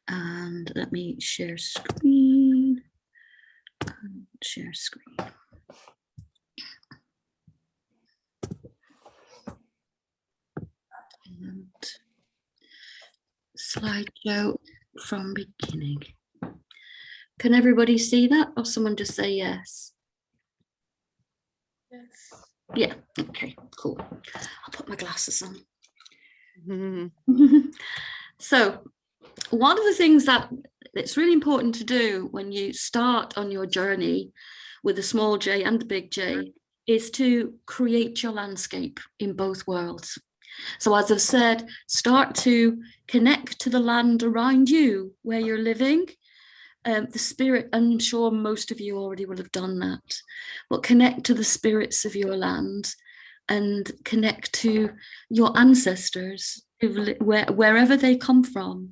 And let me share screen. Share screen. And slideshow from beginning. Can everybody see that, or someone just say yes? Yes. Yeah, okay, cool. I'll put my glasses on. So one of the things that it's really important to do when you start on your journey with the small j and the big J is to create your landscape in both worlds. So as I've said, start to connect to the land around you where you're living. The spirit, I'm sure most of you already will have done that, but connect to the spirits of your land and connect to your ancestors, wherever they come from.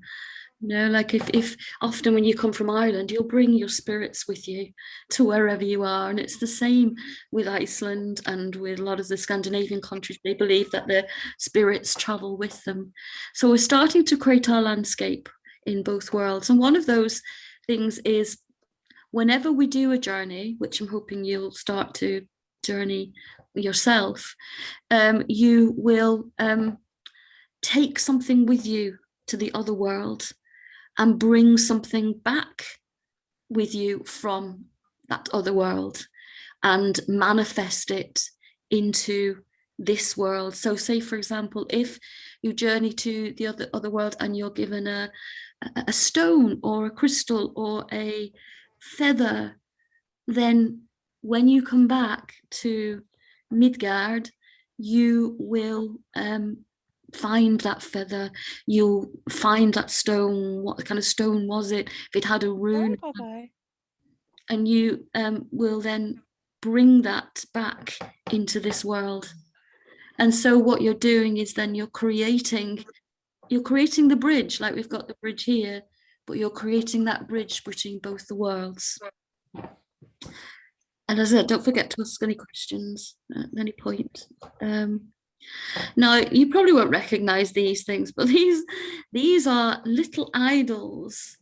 You know, like if often when you come from Ireland, you'll bring your spirits with you to wherever you are. And it's the same with Iceland and with a lot of the Scandinavian countries. They believe that their spirits travel with them. So we're starting to create our landscape in both worlds. And one of those things is whenever we do a journey, which I'm hoping you'll start to journey yourself, you will take something with you to the other world and bring something back with you from that other world and manifest it into this world. So say, for example, if you journey to the other world and you're given a stone or a crystal or a feather, then when you come back to Midgard, you will find that feather, you'll find that stone. What kind of stone was it? If it had a rune. And you will then bring that back into this world. And so what you're doing is then you're creating the bridge, like we've got the bridge here, but you're creating that bridge between both the worlds. And as I said, don't forget to ask any questions at any point. Now, you probably won't recognize these things, but these are little idols,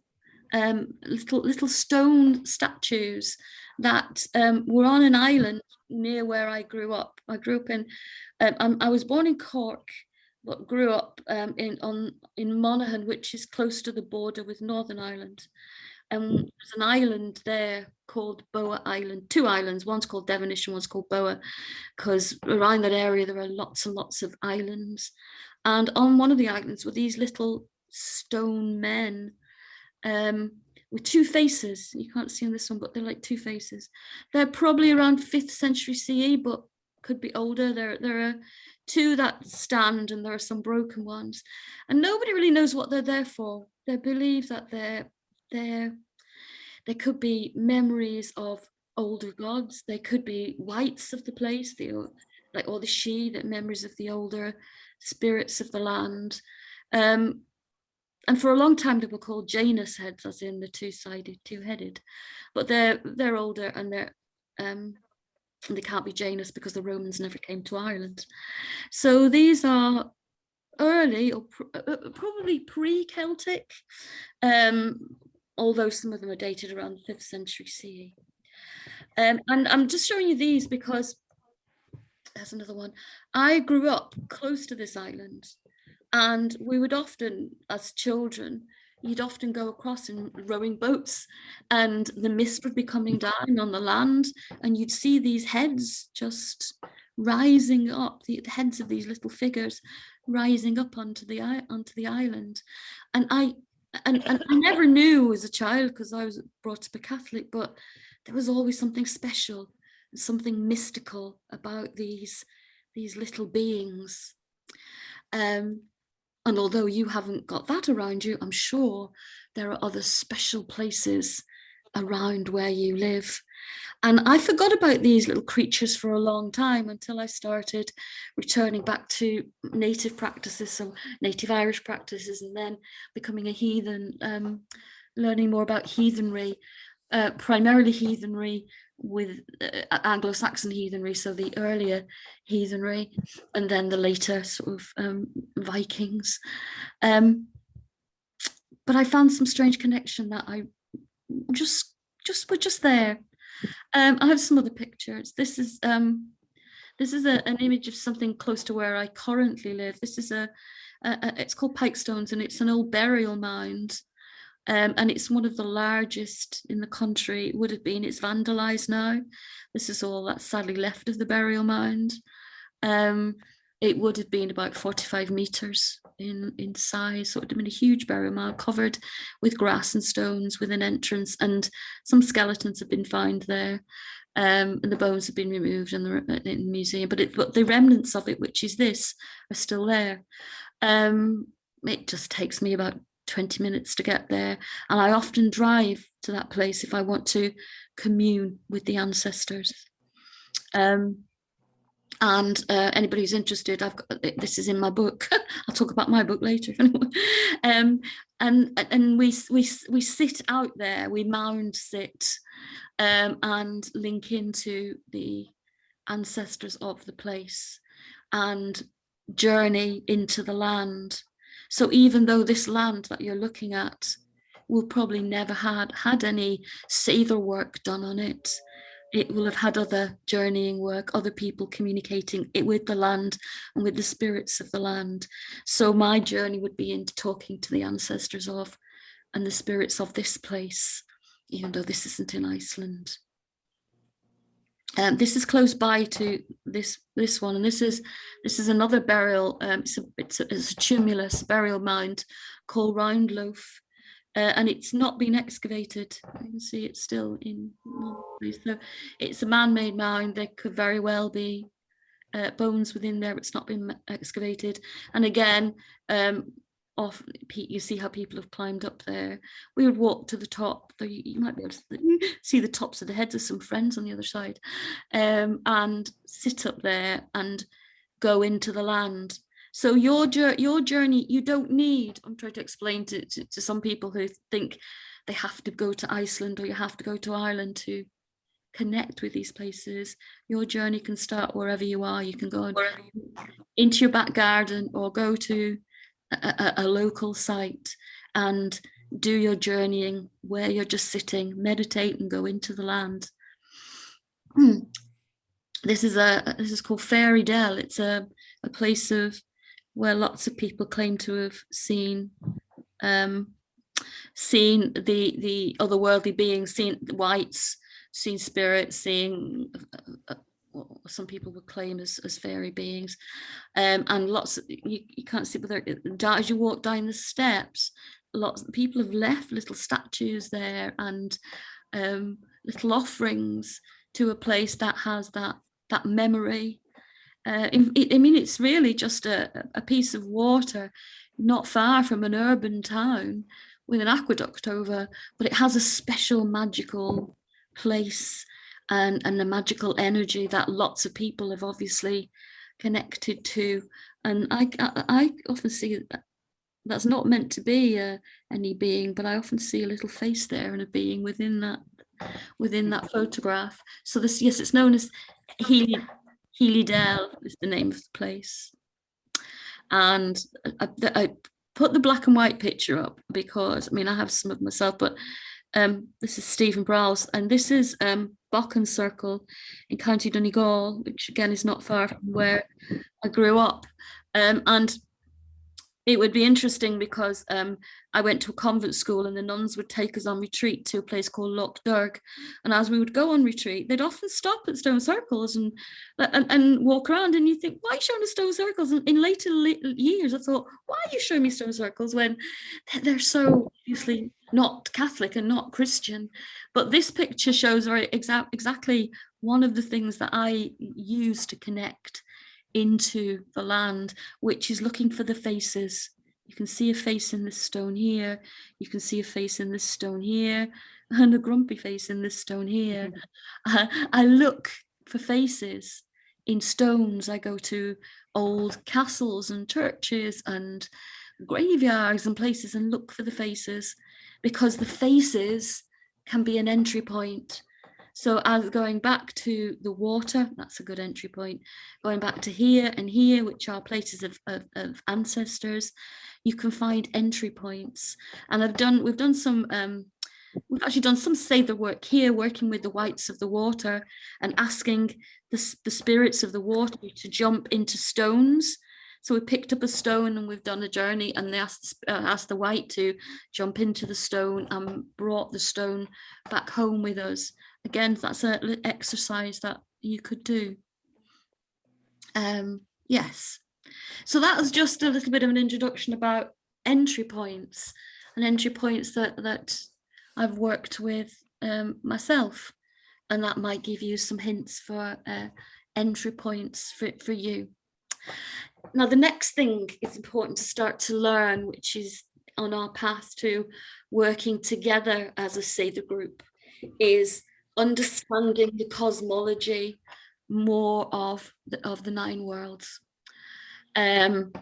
little stone statues that were on an island near where I grew up. I grew up in, I was born in Cork, but grew up in Monaghan, which is close to the border with Northern Ireland. And there's an island there called Boa Island, two islands, one's called Devonish and one's called Boa, because around that area there are lots and lots of islands. And on one of the islands were these little stone men with two faces. You can't see on this one, but they're like two faces. They're probably around 5th century CE, but could be older. There are two that stand and there are some broken ones. And nobody really knows what they're there for. They believe that there could be memories of older gods. They could be wights of the place, like all the she, that memories of the older spirits of the land. And for a long time they were called Janus heads, as in the two-sided, two-headed. But they're older and they can't be Janus because the Romans never came to Ireland. So these are early or probably pre-Celtic, although some of them are dated around the 5th century CE. And I'm just showing you these because there's another one. I grew up close to this island, and we would often, as children, you'd often go across in rowing boats, and the mist would be coming down on the land, and you'd see these heads just rising up, the heads of these little figures rising up onto the island. And I never knew as a child, because I was brought up a Catholic, but there was always something special, something mystical about these little beings. And although you haven't got that around you, I'm sure there are other special places around where you live. And I forgot about these little creatures for a long time until I started returning back to native practices, so native Irish practices, and then becoming a heathen, learning more about heathenry, primarily heathenry with Anglo-Saxon heathenry, so the earlier heathenry, and then the later sort of Vikings. but I found some strange connection that I just were just there. I have some other pictures. This is an image of something close to where I currently live. This is it's called Pikestones, and it's an old burial mound. And it's one of the largest in the country. It would have been. It's vandalized now. This is all that's sadly left of the burial mound. It would have been about 45 meters in size. So it would have been a huge burial mound covered with grass and stones with an entrance, and some skeletons have been found there. And the bones have been removed in the museum, but the remnants of it, which is this, are still there. It just takes me about 20 minutes to get there, and I often drive to that place if I want to commune with the ancestors. And anybody who's interested, this is in my book. I'll talk about my book later. And we sit out there, we mound sit, and link into the ancestors of the place and journey into the land. So even though this land that you're looking at will probably never had any Seither work done on it, it will have had other journeying work, other people communicating it with the land and with the spirits of the land. So my journey would be into talking to the ancestors of and the spirits of this place, even though this isn't in Iceland. This is close by to this one, and this is another burial. It's a tumulus burial mound called Roundloaf, and it's not been excavated. You can see it's still in one place. So it's a man-made mound. There could very well be bones within there. It's not been excavated, and again, off you see how people have climbed up there. We would walk to the top, though you might be able to see the tops of the heads of some friends on the other side, and sit up there and go into the land. So your journey, you don't need, I'm trying to explain to some people who think they have to go to Iceland or you have to go to Ireland to connect with these places. Your journey can start wherever you are. You can go into your back garden or go to a local site and do your journeying where you're just sitting, meditate and go into the land. This is called Fairy Dell. It's a place of where lots of people claim to have seen the otherworldly beings, seen the whites, seen spirits, seeing what some people would claim as fairy beings, and lots of, you can't see, but as you walk down the steps, lots of people have left little statues there and little offerings to a place that has that memory. I mean, it's really just a piece of water not far from an urban town with an aqueduct over, but it has a special magical place and a magical energy that lots of people have obviously connected to. And I often see that's not meant to be any being, but I often see a little face there and a being within that photograph. So this, yes, it's known as Healy Dell is the name of the place. And I put the black and white picture up because, I mean, I have some of myself, but this is Stephen Browse, and this is Bochen Circle in County Donegal, which again is not far from where I grew up. And it would be interesting because I went to a convent school and the nuns would take us on retreat to a place called Loch Derg. And as we would go on retreat, they'd often stop at stone circles and walk around, and you think, why are you showing us stone circles? And in later years, I thought, why are you showing me stone circles when they're so obviously not Catholic and not Christian? But this picture shows very exactly one of the things that I use to connect into the land, which is looking for the faces. You can see a face in this stone here, you can see a face in this stone here, and a grumpy face in this stone here. I look for faces in stones. I go to old castles and churches and graveyards and places and look for the faces, because the faces can be an entry point. So as going back to the water, that's a good entry point. Going back to here and here, which are places of ancestors, you can find entry points. And we've actually done some saver work here, working with the whites of the water and asking the spirits of the water to jump into stones. So we picked up a stone and we've done a journey, and they asked the white to jump into the stone and brought the stone back home with us. Again, that's an exercise that you could do. Yes. So that was just a little bit of an introduction about entry points, and entry points that I've worked with myself, and that might give you some hints for entry points for you. Now, the next thing is important to start to learn, which is on our path to working together as a Saver group, is understanding the cosmology more of the 9 worlds. And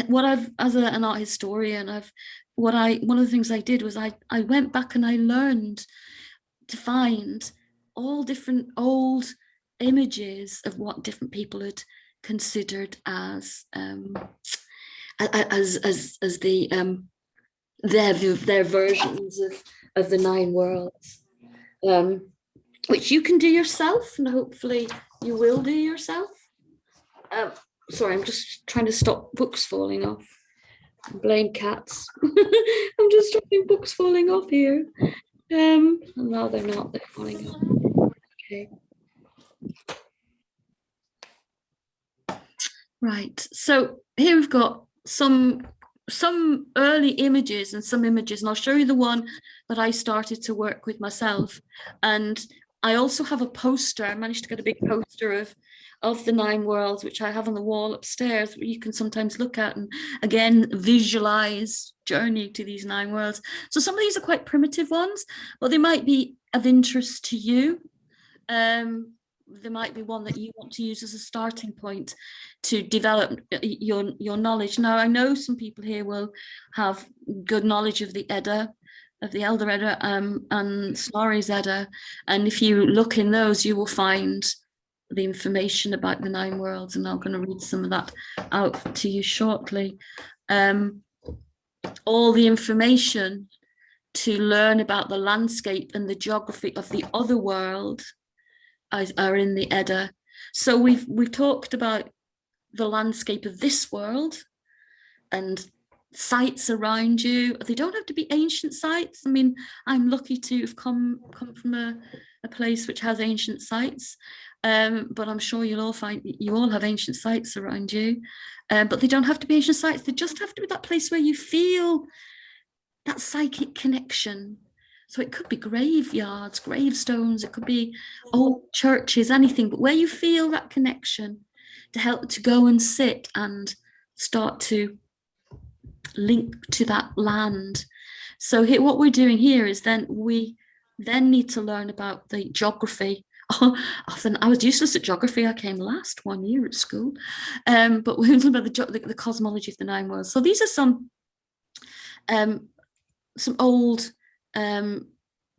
what I've, as an art historian, one of the things I did was I went back and I learned to find all different old images of what different people had considered as the their versions of the 9 worlds, which you can do yourself, and hopefully you will do yourself. Sorry, I'm just trying to stop books falling off. Blame cats. I'm just stopping books falling off here. No, they're not. They're falling off. Okay. Right. So here we've got some early images and some images, and I'll show you the one that I started to work with myself. And I also have a poster. I managed to get a big poster of the 9 worlds, which I have on the wall upstairs, where you can sometimes look at and again visualize journey to these 9 worlds. So some of these are quite primitive ones, but they might be of interest to you. There might be one that you want to use as a starting point to develop your knowledge. Now, I know some people here will have good knowledge of the Edda, of the Elder Edda, and Snorri's Edda, and if you look in those, you will find the information about the 9 worlds, and I'm going to read some of that out to you shortly. All the information to learn about the landscape and the geography of the other world are in the Edda. So we've talked about the landscape of this world and sites around you. They don't have to be ancient sites. I mean, I'm lucky to have come from a place which has ancient sites, but I'm sure you all have ancient sites around you, but they don't have to be ancient sites. They just have to be that place where you feel that psychic connection. So it could be graveyards, gravestones, it could be old churches, anything, but where you feel that connection to help to go and sit and start to link to that land. So here, what we're doing here is we need to learn about the geography. Often I was useless at geography. I came last 1 year at school, but we're talking about the cosmology of the 9 worlds. So these are some old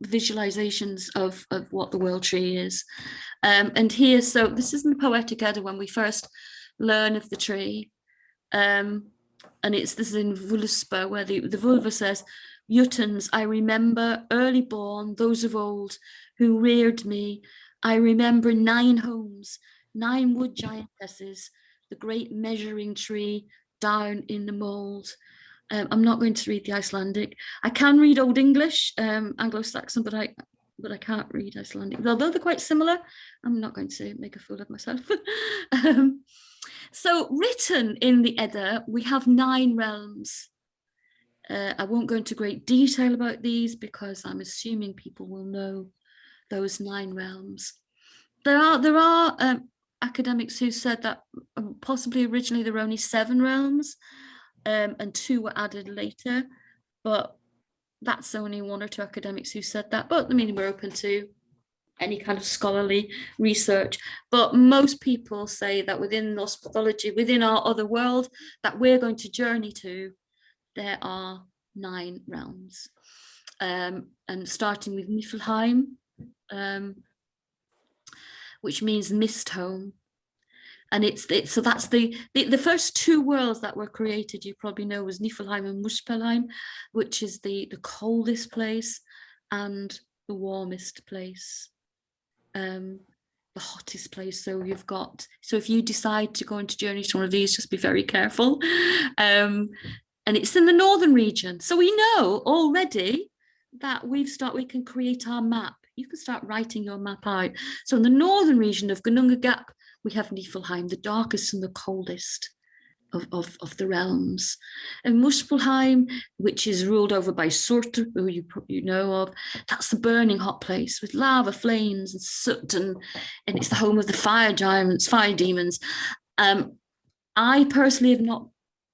visualizations of what the world tree is, and here, so this is in the Poetic Edda when we first learn of the tree, and this is in Völuspá, where the Völva says, "Juttans, I remember early born, those of old who reared me. I remember 9 homes, 9 wood giantesses, the great measuring tree down in the mould." I'm not going to read the Icelandic. I can read Old English, Anglo-Saxon, but I can't read Icelandic. Although they're quite similar, I'm not going to make a fool of myself. So written in the Edda, we have 9 realms. I won't go into great detail about these because I'm assuming people will know those 9 realms. There are academics who said that possibly originally there were only 7 realms, and 2 were added later, but that's only 1 or 2 academics who said that. But I mean, we're open to any kind of scholarly research, but most people say that within Norse mythology, within our other world that we're going to journey to, there are 9 realms, and starting with Niflheim, which means mist home. And so that's the first two worlds that were created, you probably know, was Niflheim and Muspelheim, which is the coldest place and the warmest place, the hottest place. So you've got, so if you decide to go into journey to one of these, just be very careful. And it's in the northern region. So we know already that we can create our map. You can start writing your map out. So in the northern region of Gununga Gap, we have Niflheim, the darkest and the coldest of the realms. And Muspelheim, which is ruled over by Surtur, who you know of, that's the burning hot place with lava, flames, and soot, and it's the home of the fire giants, fire demons. I personally have not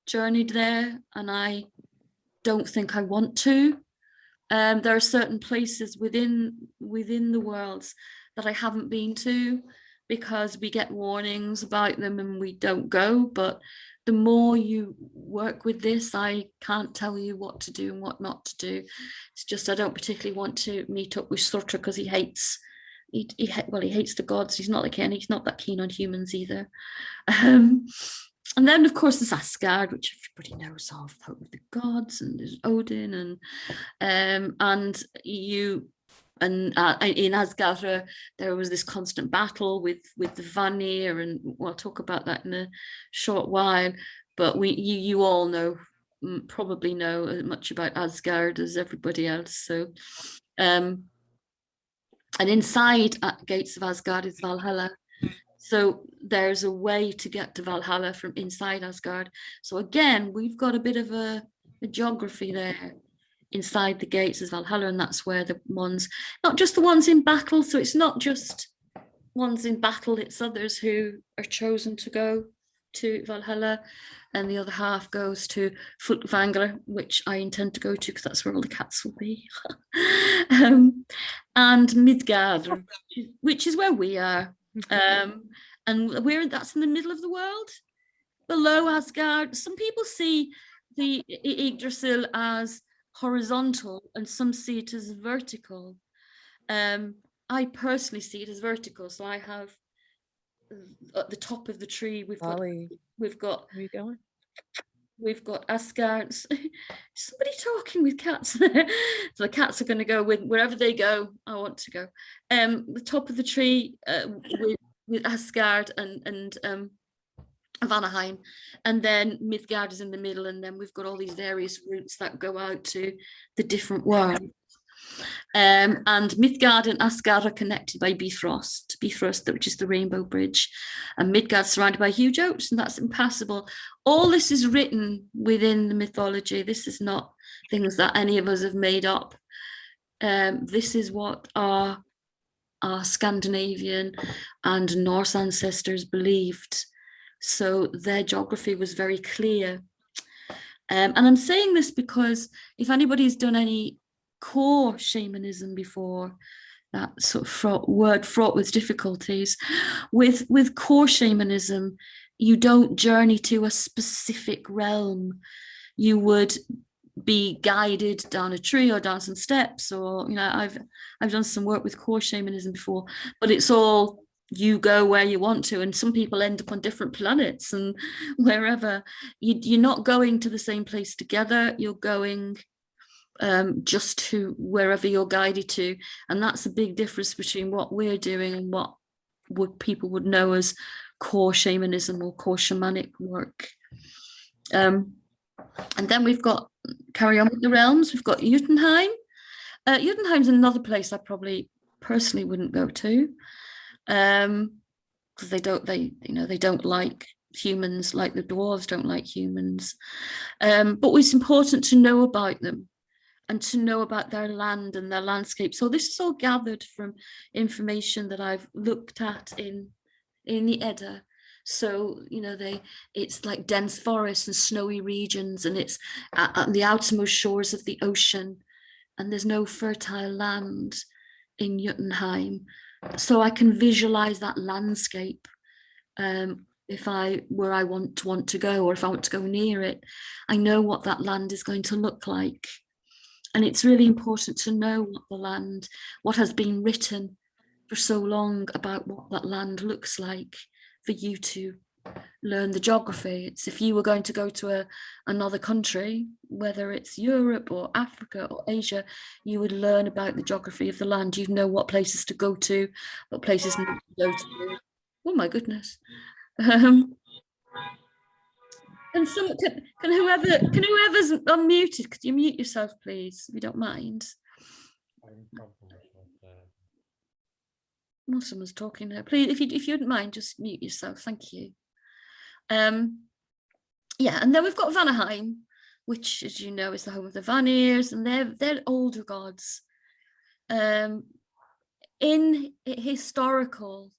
journeyed there, and I don't think I want to. There are certain places within the worlds that I haven't been to because we get warnings about them and we don't go. But the more you work with this, I can't tell you what to do and what not to do. It's just I don't particularly want to meet up with Surtur because he hates the gods. He's not he's not that keen on humans either. And then, of course, there's Asgard, which everybody knows of, home of the gods, and there's Odin, and in Asgard, there was this constant battle with the Vanir, and we'll talk about that in a short while. But you all know, probably know as much about Asgard as everybody else. So, and inside at Gates of Asgard is Valhalla. So there's a way to get to Valhalla from inside Asgard. So again, we've got a bit of a geography there. Inside the gates is Valhalla, and that's where the ones, not just the ones in battle, so it's not just ones in battle, it's others who are chosen to go to Valhalla, and the other half goes to Furtwängler, which I intend to go to because that's where all the cats will be. And Midgard, which is where we are. And that's in the middle of the world, below Asgard. Some people see the Yggdrasil as horizontal and some see it as vertical. I personally see it as vertical. So I have at the top of the tree, we've got Where are you going? We've got Asgard. Somebody talking with cats there. So the cats are going to go with wherever they go. I want to go. The top of the tree with Asgard and Vanaheim, and then Midgard is in the middle, and then we've got all these various routes that go out to the different worlds. And Midgard and Asgard are connected by Bifrost, which is the Rainbow Bridge, and Midgard's surrounded by huge oaks, and that's impassable. All this is written within the mythology. This is not things that any of us have made up. This is what our Scandinavian and Norse ancestors believed. So their geography was very clear. And I'm saying this because if anybody's done any core shamanism before, that sort of fraught with difficulties, with core shamanism, you don't journey to a specific realm. You would be guided down a tree or down some steps, or I've done some work with core shamanism before, but it's all you go where you want to, and some people end up on different planets and wherever. You're not going to the same place together, you're going just to wherever you're guided to, and that's a big difference between what we're doing and what people would know as core shamanism or core shamanic work. And then we've got, carry on with the realms, we've got Jotunheim. Jotunheim's another place I probably personally wouldn't go to, because they don't like humans, like the dwarves don't like humans. But it's important to know about them and to know about their land and their landscape. So this is all gathered from information that I've looked at in the Edda. So it's like dense forests and snowy regions, and it's at the outermost shores of the ocean, and there's no fertile land in Jotunheim. So I can visualize that landscape. If I want to go, or if I want to go near it, I know what that land is going to look like. And it's really important to know what has been written for so long about what that land looks like for you to learn the geography. It's if you were going to go to another country, whether it's Europe or Africa or Asia, you would learn about the geography of the land. You'd know what places to go to, what places not to go to. Oh my goodness. Can whoever's unmuted, could you mute yourself, please, if you don't mind? Well, someone's talking there. Please, if you wouldn't mind, just mute yourself. Thank you. Yeah, and then we've got Vanaheim, which, as you know, is the home of the Vanir, and they're older gods. In historical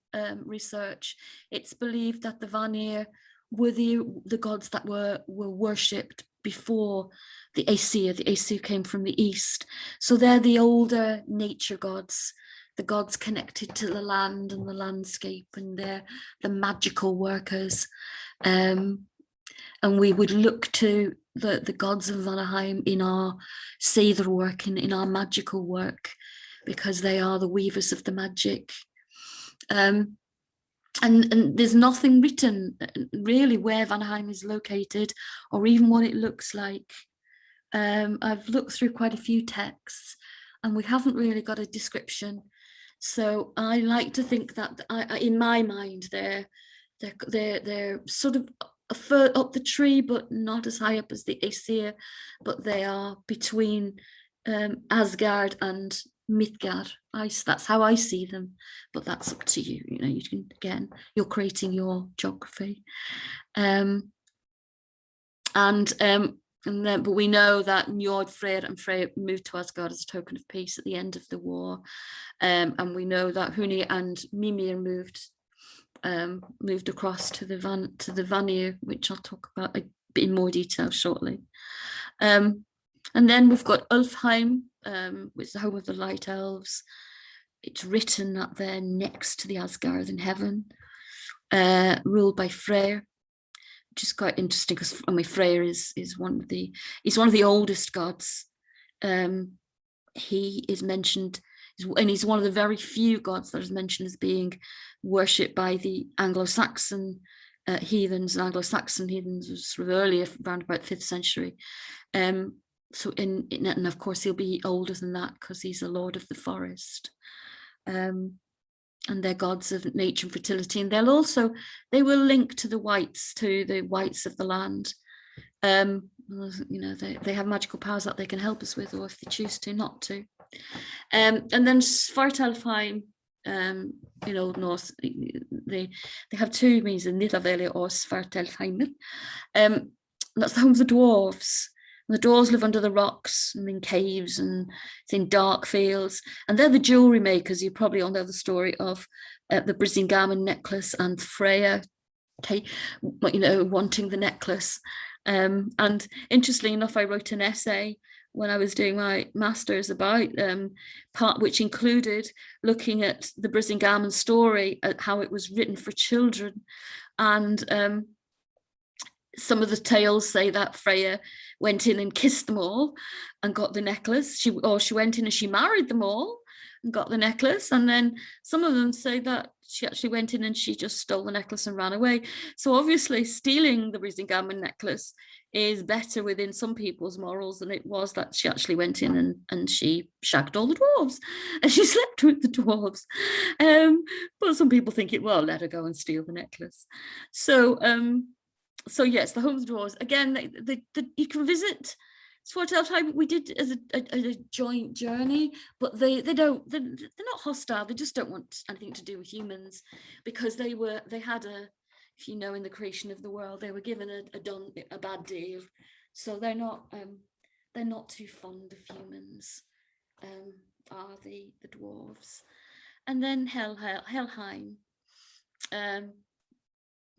research, it's believed that the Vanir were the gods that were worshipped before the Aesir. The Aesir came from the east, so they're the older nature gods, the gods connected to the land and the landscape, and they're the magical workers. And we would look to the gods of Vanaheim in our Seidr work, in our magical work, because they are the weavers of the magic. And there's nothing written really where Vanaheim is located or even what it looks like. I've looked through quite a few texts and we haven't really got a description. So I like to think that in my mind, they're sort of further up the tree, but not as high up as the Aesir, but they are between Asgard and Midgard. That's how I see them, but that's up to you. You know, you can, again, you're creating your geography. But we know that Njord, Freyr and Freyr moved to Asgard as a token of peace at the end of the war. And we know that Huni and Mimir moved across to the Vanir, which I'll talk about a bit in more detail shortly. And then we've got Ulfheim, which is the home of the Light Elves. It's written that they're next to the Asgard in heaven, ruled by Freyr, which is quite interesting because Freyr is one of the oldest gods. He is mentioned, and he's one of the very few gods that is mentioned as being worshipped by the Anglo-Saxon heathens. And Anglo-Saxon heathens was sort of earlier, around about 5th century. So and of course he'll be older than that because he's a lord of the forest. And they're gods of nature and fertility, and they will link to the whites of the land. You know, they have magical powers that they can help us with, or if they choose to, not to. And then Svartalfheim, in Old Norse, they have two meanings, Nidavellir or Svartalfheimr. That's the home of the dwarves. And the dwarves live under the rocks and in caves and in dark fields. And they're the jewelry makers. You probably all know the story of the Brisingamen necklace and Freya, wanting the necklace. And interestingly enough, I wrote an essay when I was doing my master's about part which included looking at the Brisingamen story, at how it was written for children. And some of the tales say that Freya went in and kissed them all and got the necklace. She went in and she married them all and got the necklace. And then some of them say that she actually went in and she just stole the necklace and ran away. So obviously stealing the Brisingamen necklace is better within some people's morals than it was that she actually went in and she shagged all the dwarves and she slept with the dwarves. But some people think let her go and steal the necklace. So yes, the home of the dwarves. Again, you can visit Svartalfheim. We did as a joint journey, but they're not hostile. They just don't want anything to do with humans, because they had if you know, in the creation of the world, they were given a bad deal, so they're not too fond of humans. Are the dwarves. And then Helheim,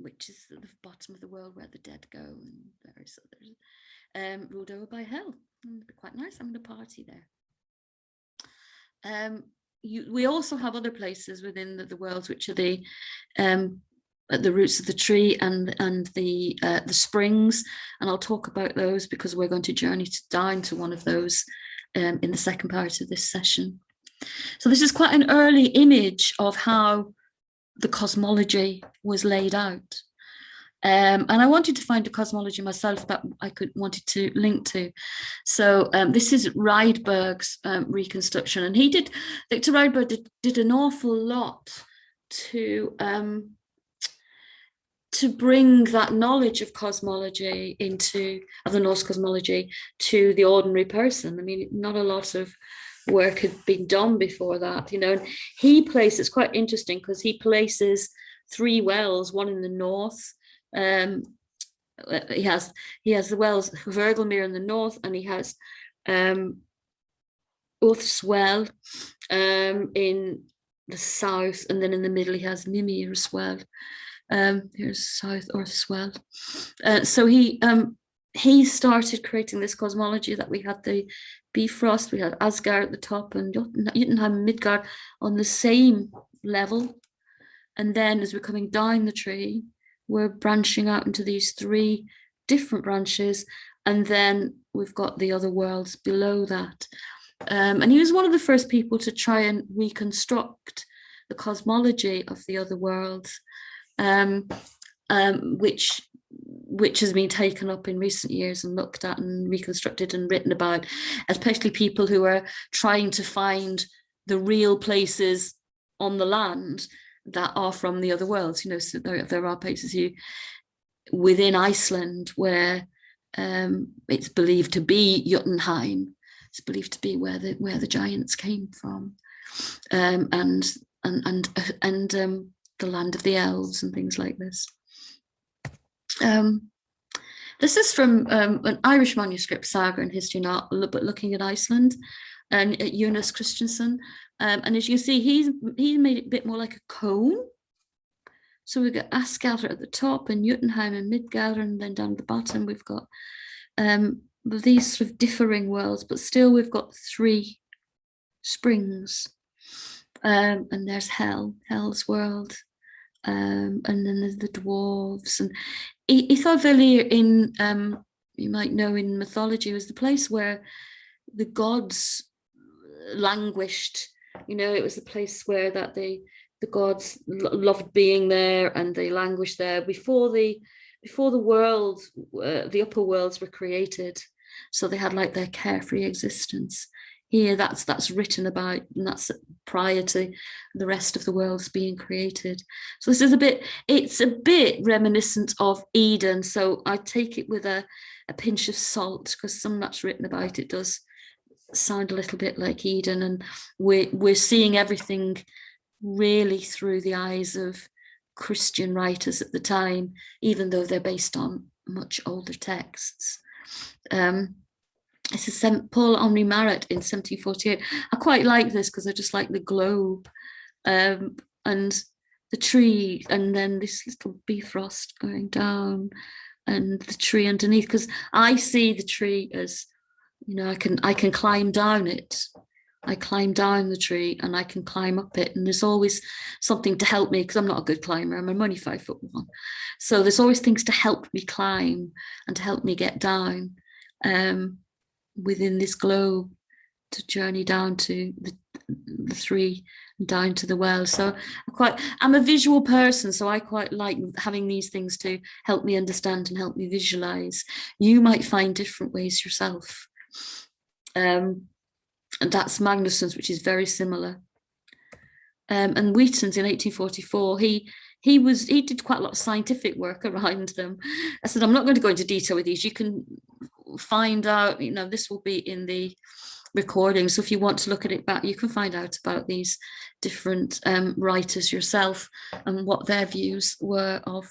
which is the bottom of the world where the dead go, and various others, ruled over by Hel. It'd be quite nice having a party there. We also have other places within the worlds which are at the roots of the tree and the springs, and I'll talk about those because we're going to journey down to one of those in the second part of this session. So this is quite an early image of how the cosmology was laid out. And I wanted to find a cosmology myself that I wanted to link to. So this is Rydberg's reconstruction, and Victor Rydberg did an awful lot to bring that knowledge of cosmology of the Norse cosmology to the ordinary person. I mean, not a lot of work had been done before that, you know. And it's quite interesting because he places 3 wells, one in the north. He has the wells Vergelmere in the north, and he has Uth's well in the south, and then in the middle he has Mimir's well. Here's South Earth's well. So he started creating this cosmology that we had the Bifrost, we had Asgard at the top, and Jotunheim and Midgard on the same level. And then as we're coming down the tree, we're branching out into these 3 different branches, and then we've got the other worlds below that. And he was one of the first people to try and reconstruct the cosmology of the other worlds, which has been taken up in recent years and looked at and reconstructed and written about, especially people who are trying to find the real places on the land that are from the other worlds. You know, so there are places within Iceland where it's believed to be Jotunheim. It's believed to be where the giants came from, and the land of the elves and things like this. This is from an Irish manuscript, Saga and History Not, but looking at Iceland, and Jonas Christensen. And as you see, he's made it a bit more like a cone. So we've got Asgard at the top, and Jotunheim and Midgard, and then down at the bottom we've got these sort of differing worlds, but still we've got 3 springs. And there's Hell's world. And then there's the dwarves, and Ithavellir in you might know in mythology was the place where the gods languished. You know, it was the place where that the gods loved being there, and they languished there before the world, the upper worlds were created. So they had like their carefree existence. Here, that's written about, and that's prior to the rest of the worlds being created. So this is it's a bit reminiscent of Eden. So I take it with a pinch of salt, because some that's written about it does sound a little bit like Eden, and we're seeing everything really through the eyes of Christian writers at the time, even though they're based on much older texts. This is Paul Henri Marat in 1748. I quite like this because I just like the globe and the tree, and then this little Bifrost going down, and the tree underneath, because I see the tree as, you know, I can climb down it. I climb down the tree and I can climb up it, and there's always something to help me, because I'm not a good climber. I'm only 5'1", so there's always things to help me climb and to help me get down within this globe, to journey down to the 3, down to the well. So I'm a visual person, so I quite like having these things to help me understand and help me visualize. You might find different ways yourself. And that's Magnusson's, which is very similar. And Wheaton's in 1844, he did quite a lot of scientific work around them. I said, I'm not going to go into detail with these. You can find out, you know, this will be in the recording. So if you want to look at it back, you can find out about these different writers yourself, and what their views were of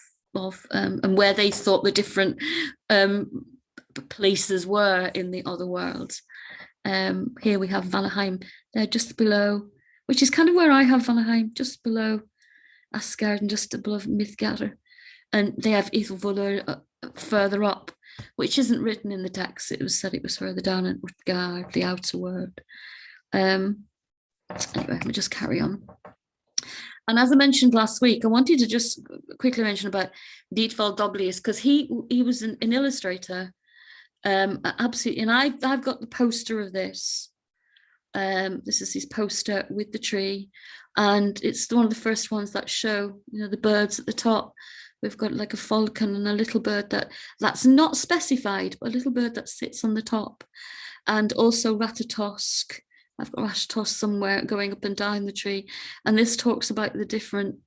and where they thought the different places were in the other worlds. Here we have Valheim, they're just below, which is kind of where I have Valheim, just below Asgard and just above Midgard. And they have Ithavollur further up, which isn't written in the text. It was said it was further down at Utgard, the outer world. Anyway, let me just carry on. And as I mentioned last week, I wanted to just quickly mention about Dietwald Doblius, because he was an illustrator. Absolutely, and I've got the poster of this This is his poster with the tree, and it's one of the first ones that show, the birds at the top. We've got like a falcon and a little bird that's not specified, but a little bird that sits on the top, and also Ratatosk. I've got Ratatosk somewhere going up and down the tree, and this talks about the different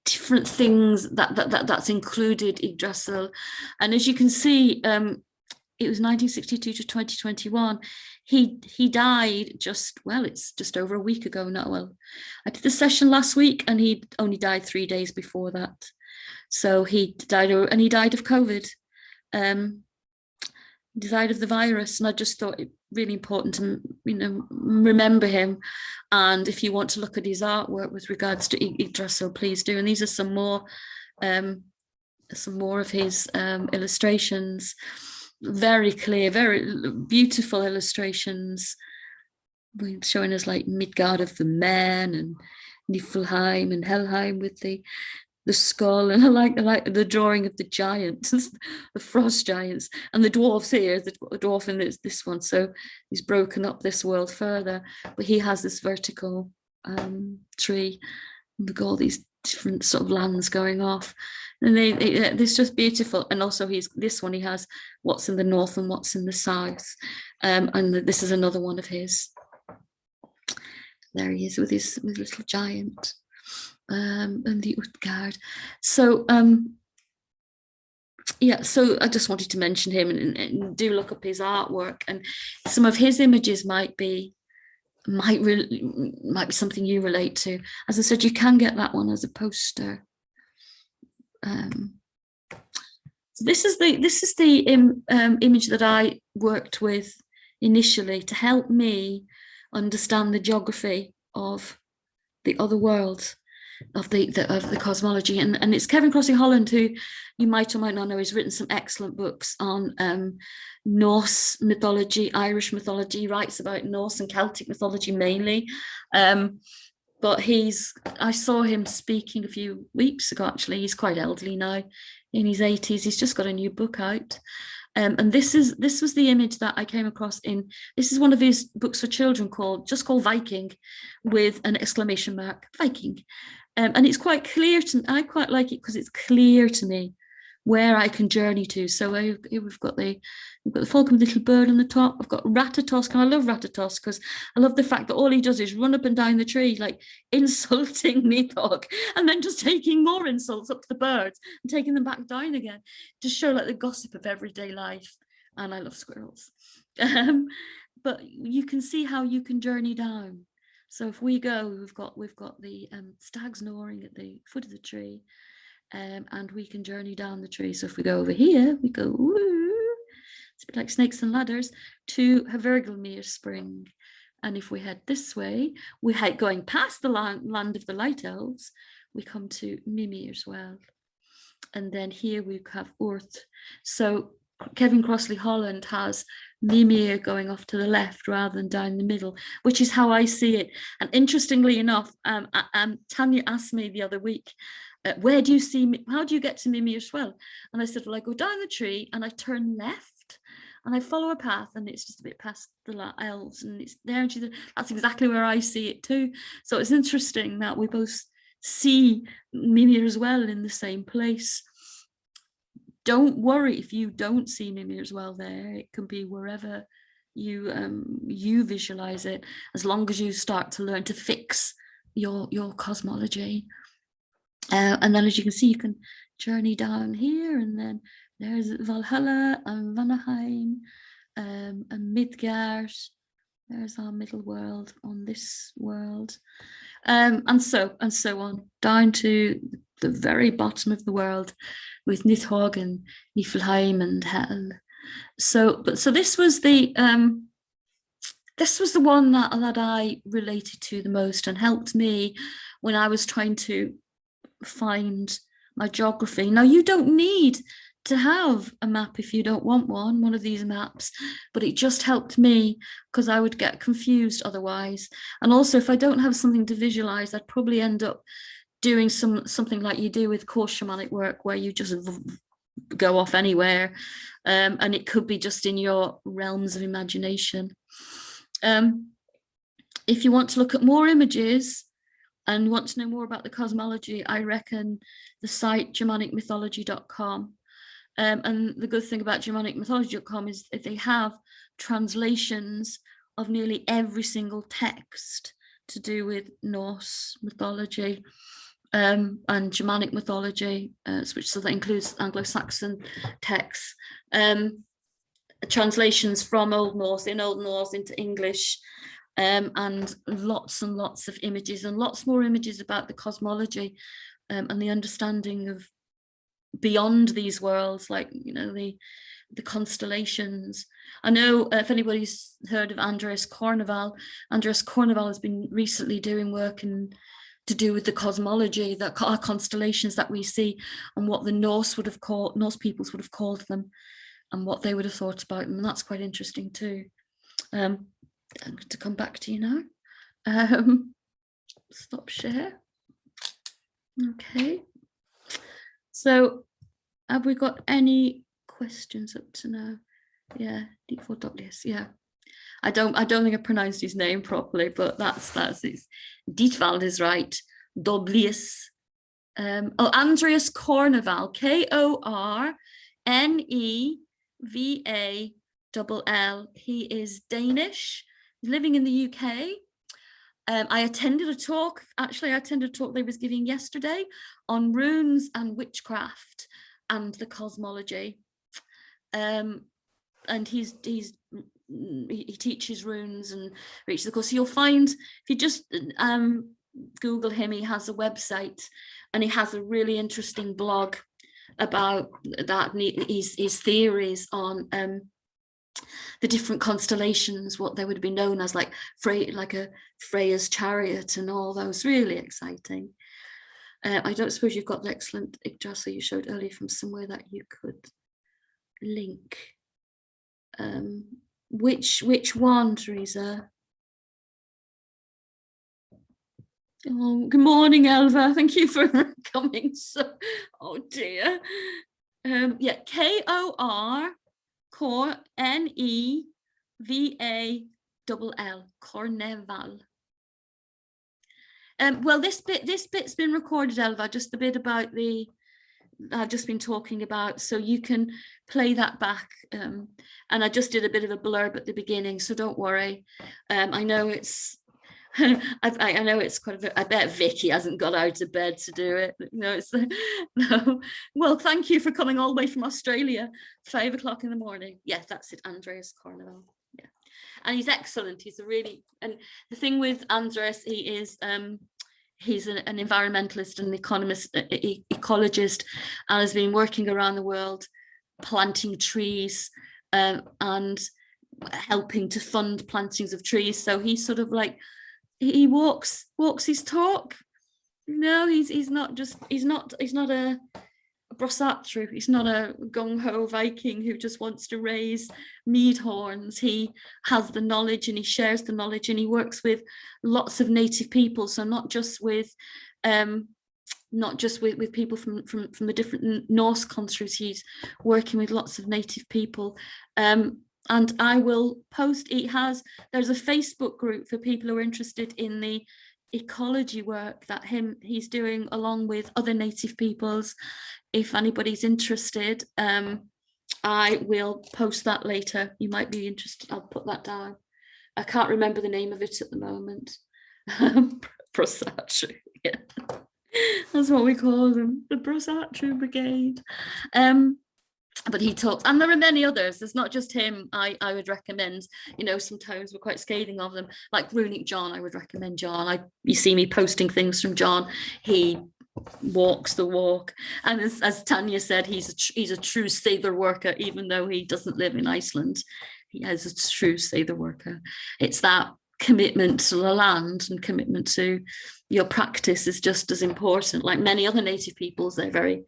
things that's included Yggdrasil. And as you can see, it was 1962 to 2021. He died it's just over a week ago now. Well, I did the session last week, and he only died 3 days before that. So he died, and he died of COVID. He died of the virus, and I just thought it really important to remember him. And if you want to look at his artwork with regards to Yggdrasil, please do. And these are some more of his illustrations. Very clear, very beautiful illustrations, showing us like Midgard of the men, and Niflheim and Helheim with the skull, and I like the drawing of the giants, the frost giants, and the dwarves here, the dwarf in this one. So he's broken up this world further, but he has this vertical tree with all these different sort of lands going off, and it's just beautiful. And also he has what's in the north and what's in the south, and this is another one of his. There he is with his little giant, and the Utgard. So so I just wanted to mention him, and do look up his artwork, and some of his images might be something you relate to. As I said, you can get that one as a poster. So this is the image that I worked with initially to help me understand the geography of the other world, of the cosmology. And it's Kevin Crossley Holland, who you might or might not know, has written some excellent books on Norse mythology, Irish mythology. He writes about Norse and Celtic mythology mainly. But I saw him speaking a few weeks ago, actually. He's quite elderly now, in his 80s. He's just got a new book out. And this was the image that I came across this is one of his books for children called Viking, with an exclamation mark, Viking. And it's quite clear I quite like it because it's clear to me where I can journey to. So we've got the falcon with the little bird on the top. I've got Ratatosk, and I love Ratatosk because I love the fact that all he does is run up and down the tree, like insulting Nithog, and then just taking more insults up to the birds and taking them back down again, to show like the gossip of everyday life. And I love squirrels. But you can see how you can journey down. So if we go, we've got the stags gnawing at the foot of the tree. And we can journey down the tree. So if we go over here, we go, it's a bit like snakes and ladders, to Havergalmere Spring. And if we head this way, going past the land of the light elves, we come to Mimir's Well. And then here we have Urth. So Kevin Crossley Holland has Mimir going off to the left rather than down the middle, which is how I see it. And interestingly enough, Tanya asked me the other week, how do you get to Mimir's Well? And I said, well, I go down the tree and I turn left and I follow a path, and it's just a bit past the elves, and it's there. And she said, that's exactly where I see it too. So it's interesting that we both see Mimir's Well in the same place. Don't worry if you don't see Mimir's Well there. It can be wherever you visualize it, as long as you start to learn to fix your cosmology. And then, as you can see, you can journey down here, and then there's Valhalla and Vanaheim and Midgard. There's our middle world on this world, and so on, down to the very bottom of the world with Nidhogg and Niflheim and Hel. So this was the one that I related to the most and helped me when I was trying to find my geography. Now, you don't need to have a map if you don't want one of these maps, but it just helped me because I would get confused otherwise. And also, if I don't have something to visualize, I'd probably end up doing something like you do with course shamanic work, where you just go off anywhere, and it could be just in your realms of imagination. if you want to look at more images and want to know more about the cosmology, I reckon the site germanicmythology.com. And the good thing about germanicmythology.com is that they have translations of nearly every single text to do with Norse mythology and Germanic mythology, so that includes Anglo-Saxon texts, translations from Old Norse into English, and lots of images and lots more images about the cosmology, and the understanding of beyond these worlds, like, you know, the constellations. I know if anybody's heard of Andreas Corneval has been recently doing work to do with the cosmology, that constellations that we see, and what the Norse peoples would have called them, and what they would have thought about them. And that's quite interesting too. I'm going to come back to you now. Stop share. Okay. So have we got any questions up to now? Yeah, D4W. Yeah. I don't think I pronounced his name properly, but that's his. Dietvald is right. Doblius. Andreas Corneval, Korneval. He is Danish. He's living in the UK. I attended a talk they was giving yesterday on runes and witchcraft and the cosmology. And he teaches runes and reaches the course. So you'll find, if you just Google him, he has a website and he has a really interesting blog about that, his theories on the different constellations, what they would be known as, like a Freya's chariot and all those. Really exciting. I don't suppose you've got the excellent Yggdrasil you showed earlier from somewhere that you could link. Which one, Teresa? Oh, good morning, Elva. Thank you for coming. So, oh dear. Yeah, Korneval, Corneval. Well, this bit's been recorded, Elva. Just the bit about I've just been talking about, so you can play that back. And I just did a bit of a blurb at the beginning, so don't worry. I know it's I know it's quite a bit. I bet Vicky hasn't got out of bed to do it. No, it's no. Well, thank you for coming all the way from Australia, 5 o'clock in the morning. Yeah, that's it, Andreas Corneval. Yeah, and he's excellent. He's and the thing with Andreas, he's an environmentalist and ecologist, and has been working around the world planting trees and helping to fund plantings of trees. So he's sort of like, he walks his talk. No, he's not a brosatru. He's not a gung-ho Viking who just wants to raise mead horns. He has the knowledge and he shares the knowledge, and he works with lots of native people. So not just with people from the different Norse countries. He's working with lots of native people. And I will post, there's a Facebook group for people who are interested in the ecology work that he's doing along with other native peoples. If anybody's interested, I will post that later. You might be interested. I'll put that down. I can't remember the name of it at the moment. Brosatru, yeah. That's what we call them, the Brosatru Brigade. But he talks, and there are many others. There's not just him. I would recommend, sometimes we're quite scathing of them, like Runic John. I would recommend John. You see me posting things from John. He walks the walk, and as Tanya said, he's a true Seidr worker, even though he doesn't live in Iceland. He is a true Seidr worker. It's that commitment to the land and commitment to your practice is just as important. Like many other native peoples, they're very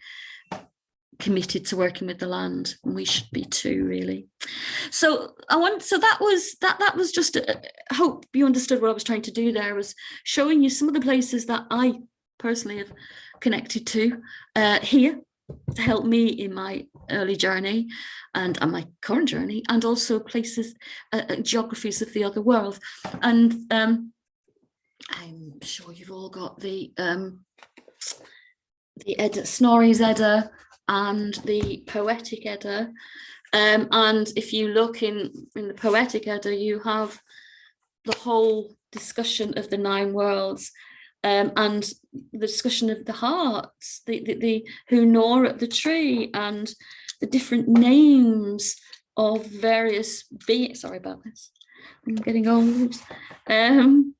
committed to working with the land, and we should be too, really. So that was just I hope you understood what I was trying to do there, was showing you some of the places that I personally have connected to here to help me in my early journey and my current journey, and also places, geographies of the other world. And I'm sure you've all got the Edda, Snorri's Edda and the Poetic Edda. And if you look in the Poetic Edda, you have the whole discussion of the 9 worlds, and the discussion of the hearts, the who gnaw at the tree, and the different names of various beings. Sorry about this, I'm getting old. And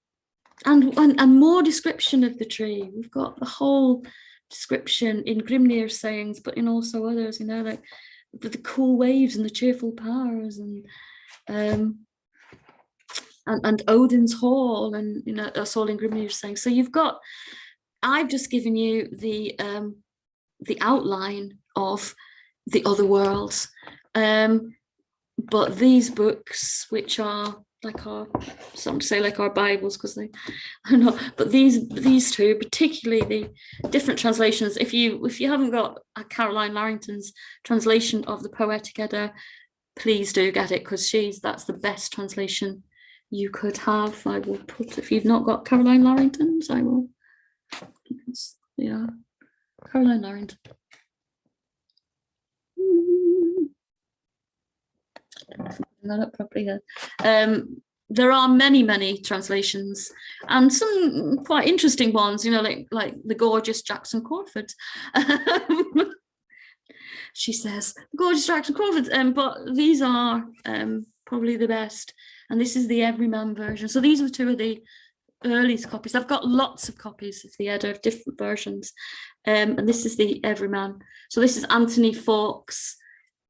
more description of the tree. We've got the whole description in Grimnir's sayings, but in also others, you know, like the cool waves and the cheerful powers, and Odin's hall, and you know, that's all in Grimnir's sayings. So you've got, I've just given you the outline of the other worlds, but these books, which are like our, some say like our Bibles, because they, I know, but these two, particularly the different translations. If you haven't got a Caroline Larrington's translation of the Poetic Edda, please do get it, because that's the best translation you could have. I will put, if you've not got Caroline Larrington's, I will. Yeah, Caroline Larrington. That up properly here. There are many translations, and some quite interesting ones, you know, like the gorgeous Jackson Crawford. She says gorgeous Jackson Crawford, but these are probably the best, and this is the Everyman version. So these were 2 of the earliest copies. I've got lots of copies of the Edda of different versions, and this is the Everyman. So this is Anthony Fawkes,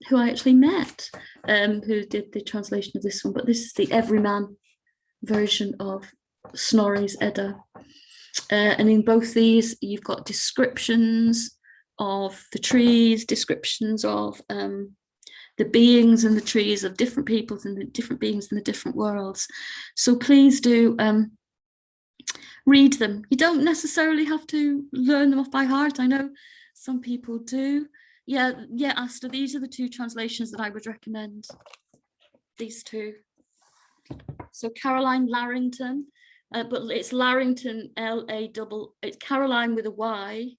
who I actually met, who did the translation of this one, but this is the Everyman version of Snorri's Edda. And in both these, you've got descriptions of the trees, descriptions of the beings in the trees, of different peoples and the different beings in the different worlds. So please do read them. You don't necessarily have to learn them off by heart. I know some people do. Yeah, Asta, these are the 2 translations that I would recommend. These 2. So Caroline Larrington, but it's Larrington, L-A-double, it's Caroline with a Y.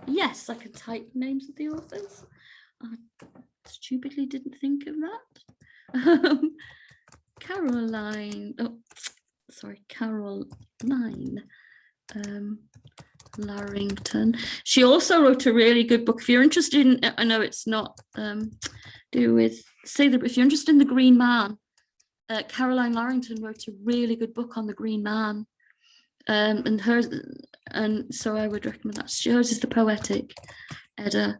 Yes, I can type the names of the authors. I stupidly didn't think of that. Caroline, oh, sorry, Caroline. Larrington. She also wrote a really good book. If you're interested in, I know it's not do with, say that if you're interested in the Green Man, Caroline Larrington wrote a really good book on the Green Man, and hers, and so I would recommend that. Hers is the Poetic Edda,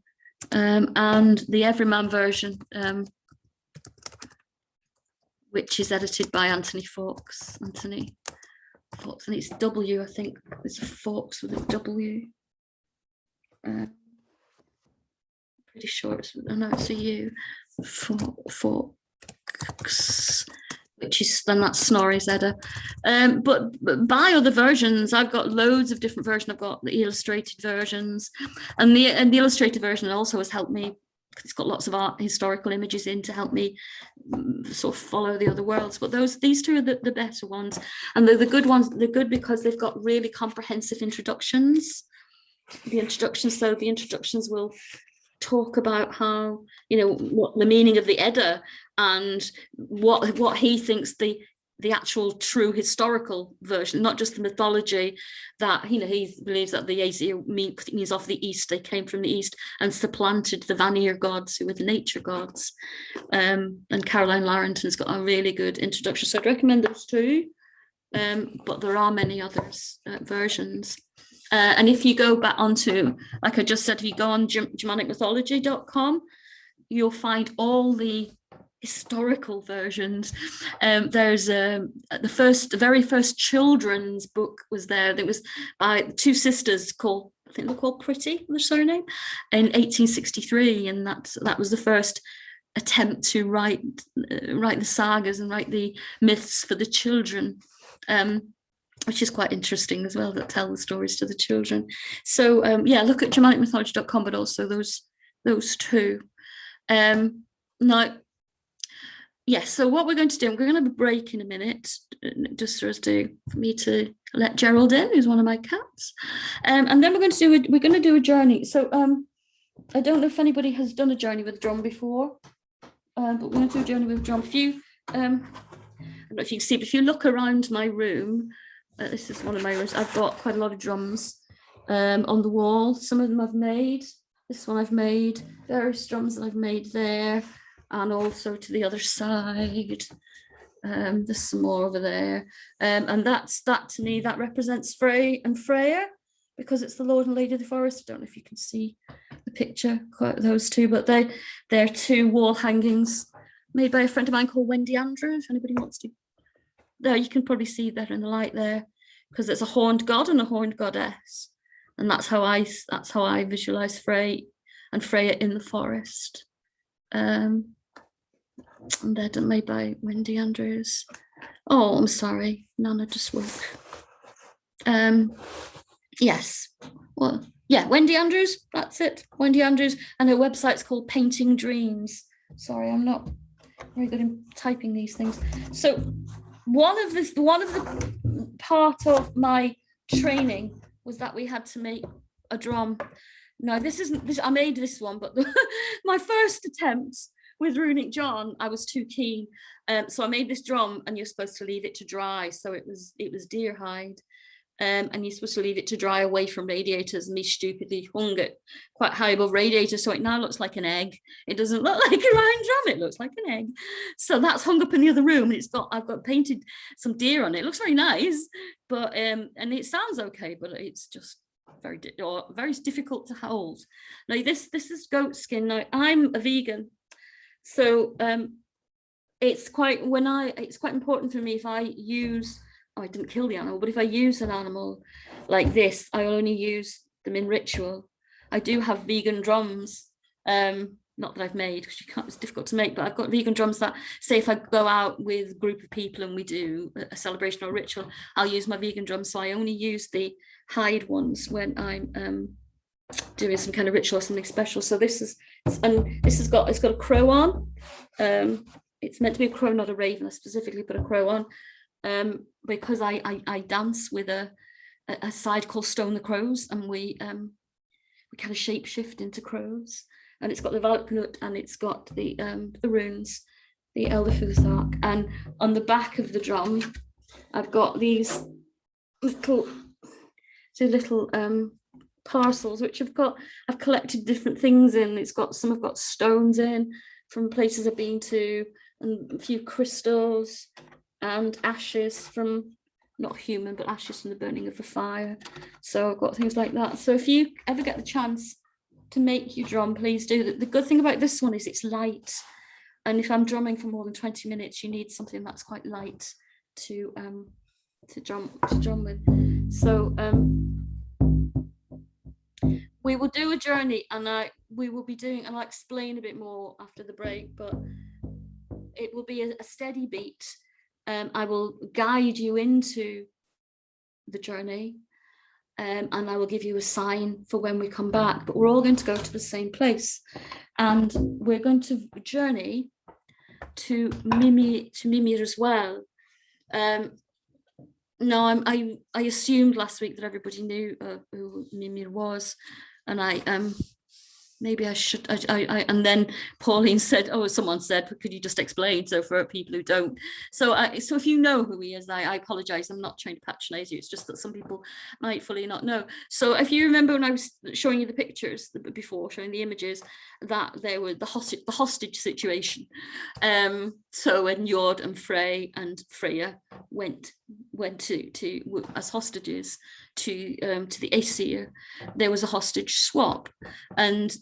and the Everyman version, which is edited by Anthony Fawkes. Anthony Fawkes, and it's W, I think. It's Fawkes with a W. Pretty sure it's, oh no, it's a U. Fawkes, which is, then that's Snorri's Edda. But buy other versions. I've got loads of different versions. I've got the illustrated versions, and the illustrated version also has helped me. It's got lots of historical images in to help me sort of follow the other worlds. But these 2 are the better ones, and they're the good ones. They're good because they've got really comprehensive introductions. The introductions will talk about how, you know, what the meaning of the Edda, and what he thinks the actual true historical version, not just the mythology that, you know, he believes that the Aesir means of the east, they came from the east and supplanted the Vanir gods, who were the nature gods. And Caroline Larrington's got a really good introduction, so I'd recommend those 2, but there are many others versions. And if you go back onto, like I just said, if you go on germanicmythology.com, you'll find all the historical versions. There's the very first children's book was there. That was by 2 sisters called, I think they're called Pretty, their surname, in 1863, and that was the first attempt to write the sagas and write the myths for the children. Which is quite interesting as well, that tell the stories to the children. So yeah, look at germanicmythology.com, but also those 2. Now, yes, so what we're going to do, we're going to have a break in a minute, just for me to let Gerald in, who's one of my cats, and then we're going to do a journey. So I don't know if anybody has done a journey with drum before, but we're going to do a journey with drum. If you, I don't know if you can see, but if you look around my room, this is one of my rooms. I've got quite a lot of drums on the wall. Some of them I've made. This one I've made. Various drums that I've made there. And also to the other side, there's some more over there, and that to me, that represents Frey and Freya, because it's the Lord and Lady of the Forest. I don't know if you can see the picture, quite those two, but they're two wall hangings made by a friend of mine called Wendy Andrews. If anybody wants to, there you can probably see that in the light there, because it's a horned god and a horned goddess, and that's how I visualize Frey and Freya in the forest. And they're made by Wendy Andrews. Oh, I'm sorry, Nana just woke. Yes, well, yeah, Wendy Andrews, that's it. Wendy Andrews, and her website's called Painting Dreams. Sorry, I'm not very good in typing these things. So one of the part of my training was that we had to make a drum. No, this isn't this. I made this one, but my first attempt with Runic John, I was too keen, so I made this drum, and you're supposed to leave it to dry. So it was deer hide, and you're supposed to leave it to dry away from radiators. And me stupidly hung it quite high above radiators, so it now looks like an egg. It doesn't look like a round drum; it looks like an egg. So that's hung up in the other room, and I've got painted some deer on it. It looks very nice, but and it sounds okay, but it's just very difficult to hold. Now this is goat skin. Now I'm a vegan. So it's quite important for me, if I use, I didn't kill the animal, but if I use an animal like this, I only use them in ritual. I do have vegan drums, not that I've made, because it's difficult to make, but I've got vegan drums that, say if I go out with a group of people and we do a celebration or ritual, I'll use my vegan drums. So I only use the hide ones when I'm doing some kind of ritual or something special. So it's got a crow on. It's meant to be a crow, not a raven. I specifically put a crow on because I dance with a side called Stone the Crows, and we kind of shapeshift into crows. And it's got the Valaknut, and it's got the runes, the Elder Futhark, and on the back of the drum, I've got these little parcels which I've collected different things in. Some have got stones in from places I've been to, and a few crystals and ashes from, not human, but ashes from the burning of the fire. So I've got things like that. So if you ever get the chance to make your drum, please do. The good thing about this one is it's light, and if I'm drumming for more than 20 minutes, you need something that's quite light to drum with. So we will do a journey, and I'll explain a bit more after the break, but it will be a steady beat. I will guide you into the journey, and I will give you a sign for when we come back, but we're all going to go to the same place, and we're going to journey to Mimir as well. No, I assumed last week that everybody knew who Mimir was, and maybe I should. And then Pauline said, "Oh, someone said, could you just explain?" So for people who don't, so if you know who he is, I apologize. I'm not trying to patronize you. It's just that some people might fully not know. So if you remember when I was showing you the pictures before, showing the images, that there were the hostage situation. So when Jord and Frey and Freya went to as hostages to the Aesir, there was a hostage swap, and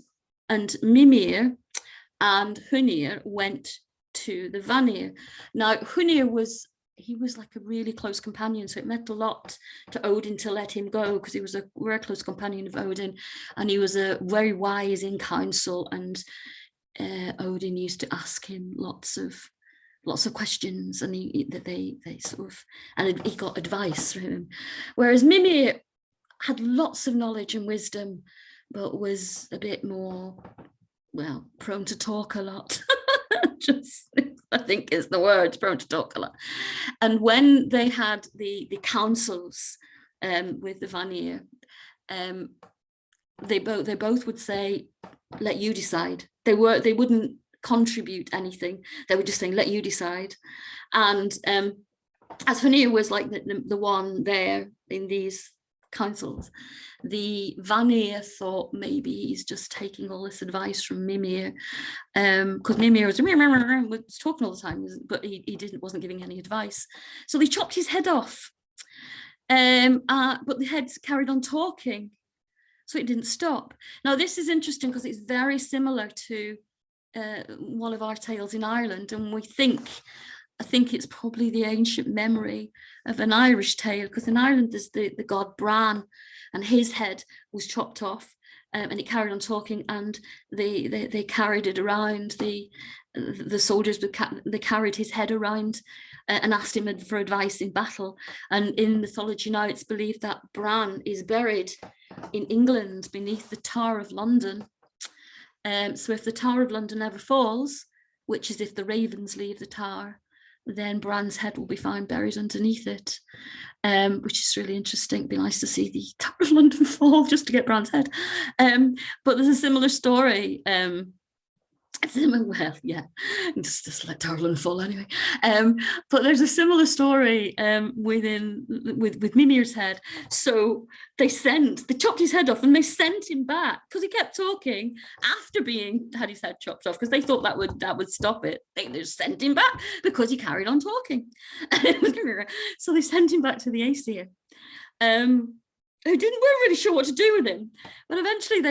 Mimir and Hunir went to the Vanir. Now Hunir was like a really close companion, so it meant a lot to Odin to let him go, because he was a very close companion of Odin, and he was a very wise in counsel, and Odin used to ask him lots of questions, and he got advice from him. Whereas Mimir had lots of knowledge and wisdom, but was a bit more, well, prone to talk a lot. Just, I think is the word, prone to talk a lot. And when they had the councils with the Vanir, they both would say, let you decide. They wouldn't contribute anything. They were just saying, let you decide. And as Vanir was like the one there in these councils, the Vanir thought maybe he's just taking all this advice from Mimir, because Mimir was talking all the time, but he wasn't giving any advice. So they chopped his head off, but the head carried on talking, so it didn't stop. Now this is interesting because it's very similar to one of our tales in Ireland, and I think it's probably the ancient memory of an Irish tale, because in Ireland there's the god Bran, and his head was chopped off, and it carried on talking, and they carried it around. The soldiers they carried his head around and asked him for advice in battle. And in mythology now, it's believed that Bran is buried in England beneath the Tower of London. So if the Tower of London ever falls, which is if the ravens leave the tower, then Bran's head will be found buried underneath it, which is really interesting. It'd be nice to see the Tower of London fall just to get Bran's head. But there's a similar story. Well, yeah, just let Tower of London fall anyway. But there's a similar story with Mimir's head. So they chopped his head off and they sent him back because he kept talking after had his head chopped off, because they thought that would stop it. They just sent him back because he carried on talking. So they sent him back to the Aesir, who weren't really sure what to do with him. But eventually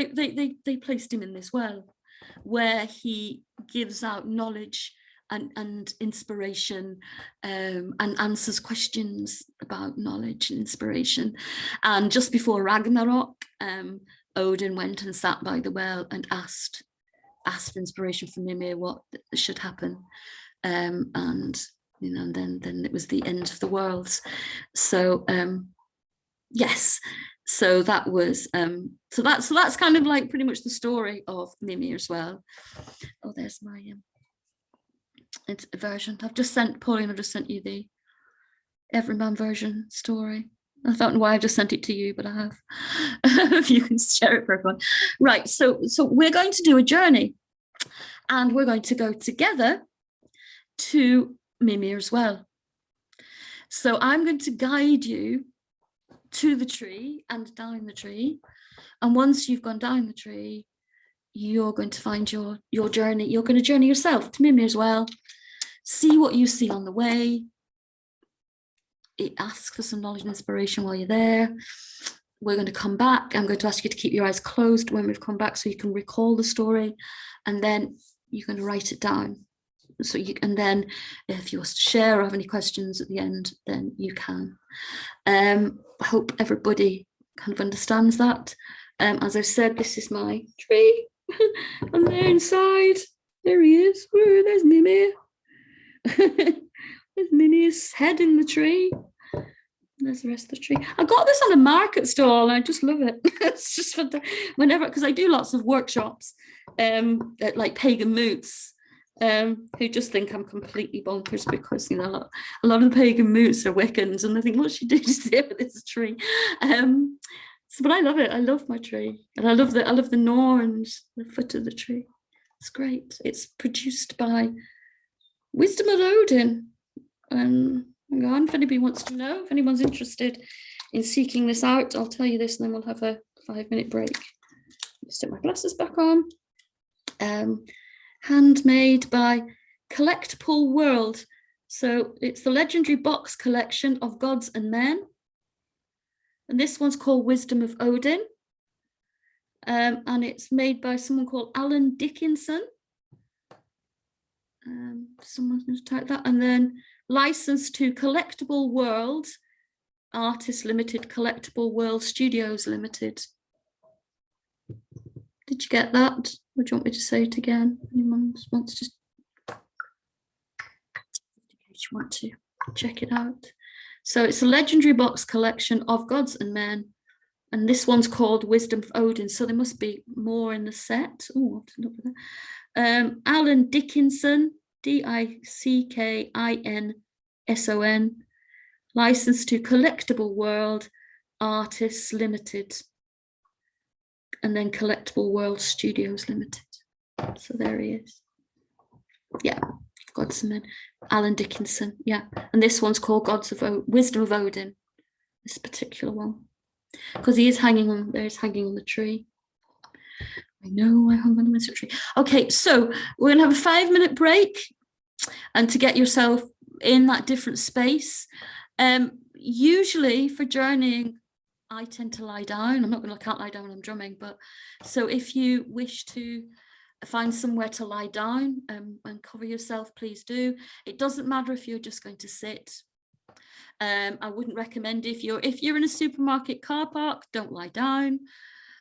they placed him in this well, where he gives out knowledge and inspiration, and answers questions about knowledge and inspiration. And just before Ragnarok, Odin went and sat by the well and asked for inspiration from Mimir what should happen, and then it was the end of the worlds. So yes. So that was so that's kind of like pretty much the story of Mimir as well. Oh, there's my it's a version. I've just sent Pauline. I've just sent you the Everyman version story. I don't know why I just sent it to you, but I have. If you can share it for everyone, right? So we're going to do a journey, and we're going to go together to Mimir as well. So I'm going to guide you to the tree and down the tree, and once you've gone down the tree, you're going to find your journey. You're going to journey yourself to Mimir as well. See what you see on the way. It asks for some knowledge and inspiration while you're there. We're going to come back. I'm going to ask you to keep your eyes closed when we've come back so you can recall the story, and then you're going to write it down. And then if you want to share or have any questions at the end, then you can. I hope everybody kind of understands that. As I've said, this is my tree. And there inside, there he is. Ooh, there's Mimir. There's Mimir's head in the tree. There's the rest of the tree. I got this on a market stall and I just love it. It's just fun whenever, because I do lots of workshops at like pagan moots, who just think I'm completely bonkers because, a lot of the pagan moots are Wiccans, and they think, what should you do to sit with this tree? But I love it. I love my tree, and I love the Norns, the foot of the tree. It's great. It's produced by Wisdom of Odin. Hang on, if anybody wants to know, if anyone's interested in seeking this out, I'll tell you this, and then we'll have a 5-minute break. Just put my glasses back on. Handmade by Collectible World. So it's the legendary box collection of gods and men. And this one's called Wisdom of Odin. And it's made by someone called Alan Dickinson. Someone's going to type that. And then licensed to Collectible World, Artists Limited, Collectible World Studios Limited. Did you get that? Or do you want me to say it again? Anyone wants to, in case you want to check it out. So it's a legendary box collection of gods and men. And this one's called Wisdom of Odin. So there must be more in the set. Oh, I'll have to look at that. Alan Dickinson DICKINSON, licensed to Collectible World Artists Limited, and then Collectible World Studios Limited. So there he is. Yeah, Gods and Men, Alan Dickinson. Yeah, and this one's called Wisdom of Odin. This particular one, because he is hanging on. There's hanging on the tree. I know I hung on the wisdom tree. Okay, so we're gonna have a 5-minute break, and to get yourself in that different space. Usually for journeying, I tend to lie down. I can't lie down when I'm drumming, but so if you wish to find somewhere to lie down and cover yourself, please do. It doesn't matter if you're just going to sit. I wouldn't recommend if you're in a supermarket car park, don't lie down.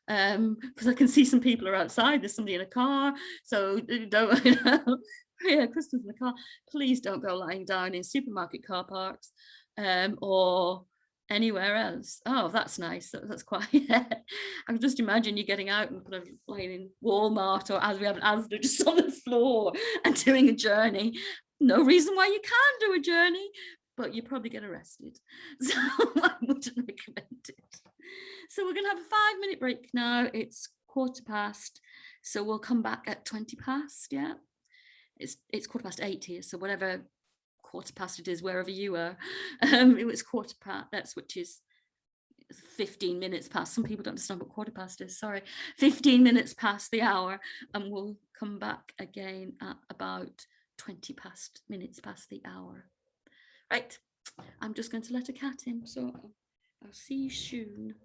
Because I can see some people are outside. There's somebody in a car, so don't. Yeah, Kristen's in the car. Please don't go lying down in supermarket car parks, or anywhere else. Oh, that's nice. That's quite. I can just imagine you getting out and kind of lying in Walmart, or as we have an Asda, just on the floor and doing a journey. No reason why you can't do a journey, but you probably get arrested. So I wouldn't recommend it. So we're going to have a 5-minute break now. It's 15:15, so we'll come back at 20:00. Yeah, it's 8:15 here, so whatever 15:15 it is wherever you are. It was 15:15. That's which is 15 minutes past. Some people don't understand what 15:15 is. Sorry, 15 minutes past the hour, and we'll come back again at about 20 minutes past the hour. Right, I'm just going to let a cat in, so I'll see you soon.